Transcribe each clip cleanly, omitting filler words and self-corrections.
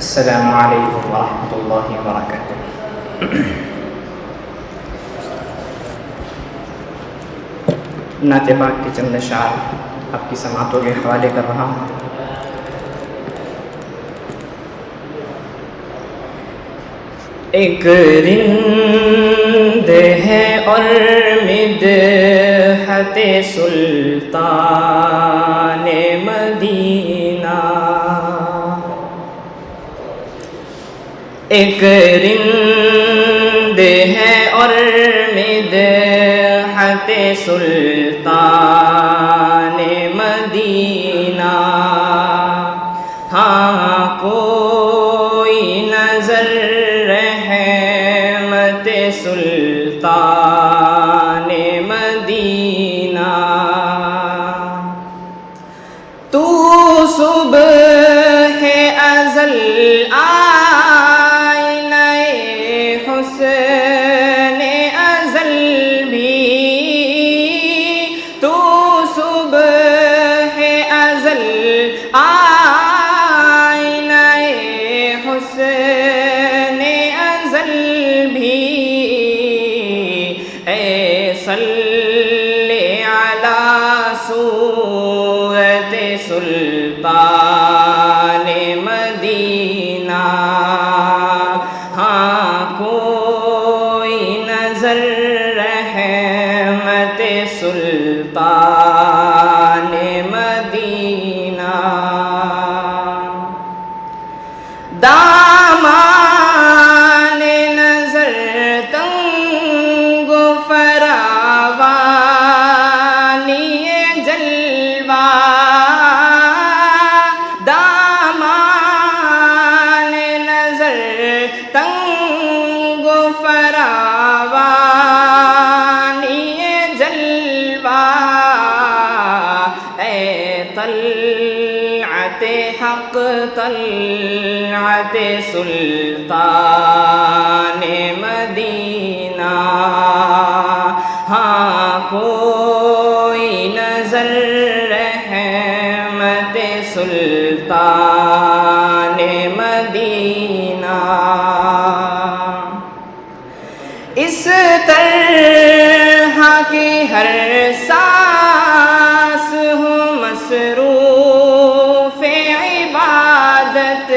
السلام علیکم ورحمۃ اللہ وبرکاتہ۔ نعت پاک کے چند اشعار آپ کی سماعتوں کے حوالے کر رہا ہوں۔ ایک رند ہے اور مدحت سلطان مدینہ، ایک رند ہے اور مدحت سلطان مدینہ، ہاں کوئی نظر رحمت سلطان مدینہ، تو صبح ازل آئینہ حسن ازل بھی، تو صبح ازل آئینہ حسن ازل بھی، اے صلی علی صورت سلطان مدینہ، ہاں کوئی نظر رحمت سلطان مدینہ، دامان نظر تنگ و فراوانی جلوہ، دامان نظر تنگ و فراوانی جلوہ، اے طلعت حق طلعت سلطان مدینہ، ہاں کوئی نظر رحمت سلطان مدینہ، اس طرح کی ہر سانس ہو مصروف عبادت،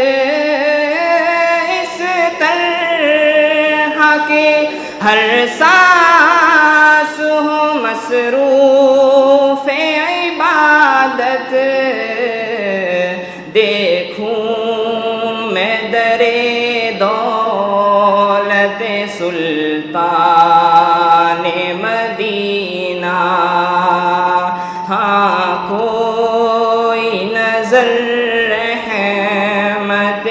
اس طرح کی ہر سانس ہو مصروف عبادت، دیکھوں میں در دولت سلطان مدینہ، ہاں کوئی نظر رحمت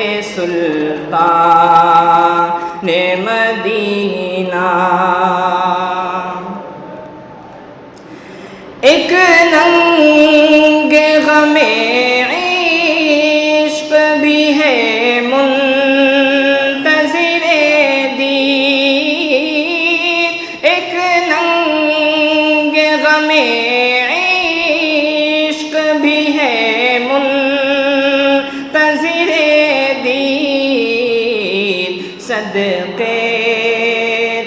سلطان مدینہ، ایک ننگ غم عشق بھی ہے منتظر دید، ایک ننگ غم عشق بھی ہے منتظر دید، صدقے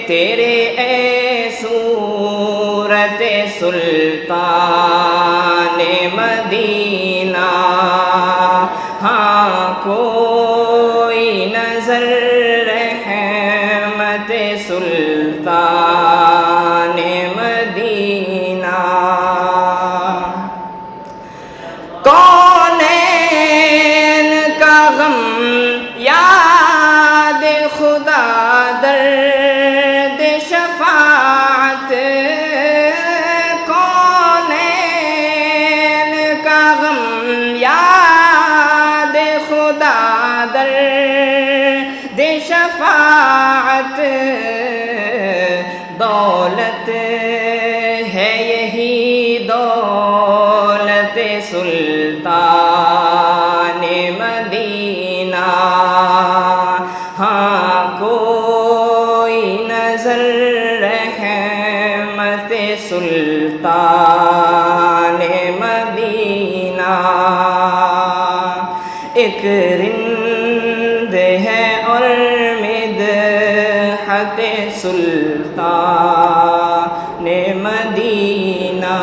تیرے اے صورت سلطان مدینہ، ہاں کوئی نظر رحمت سلطان مدینہ، کونین کا غم یاد خدا درد شفاعت، کونین کا غم یاد خدا درد شفاعت، دولت ہے یہی دولت سلطان مدینہ، ہاں کوئی نظر رحمت سلطان مدینہ، ایک رند سلطان مدینہ۔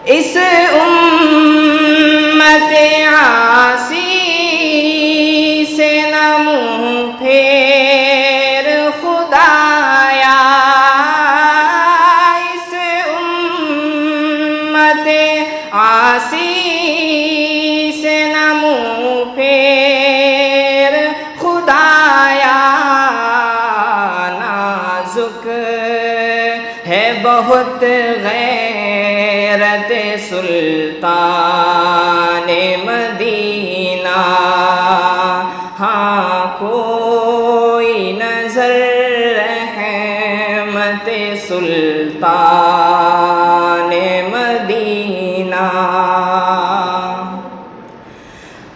اس امت عاصی سے نہ منہ پھیر خدایا، اس امت عاصی سے نہ منہ پھیر خدایا۔ نازک ہے بہت غیرت سلطان مدینہ، ہاں کوئی نظر رحمت سلطان مدینہ۔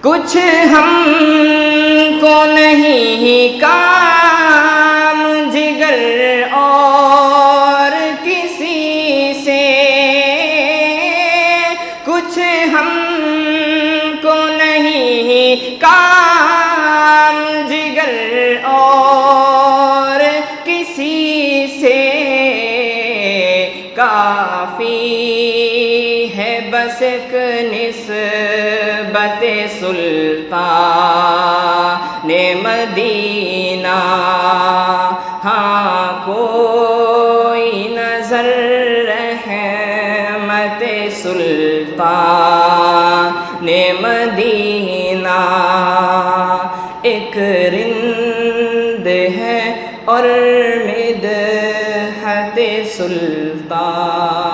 کچھ ہم کو نہیں کام جگر اور کسی سے، کچھ ہم کو نہیں کام جگر اور کسی سے، کافی ہے بس ایک نسبت سلطان مدینہ، ہاں کوئی نظر رحمت سلطان مدینہ۔ ایک رند ہے اور مدحت سلطان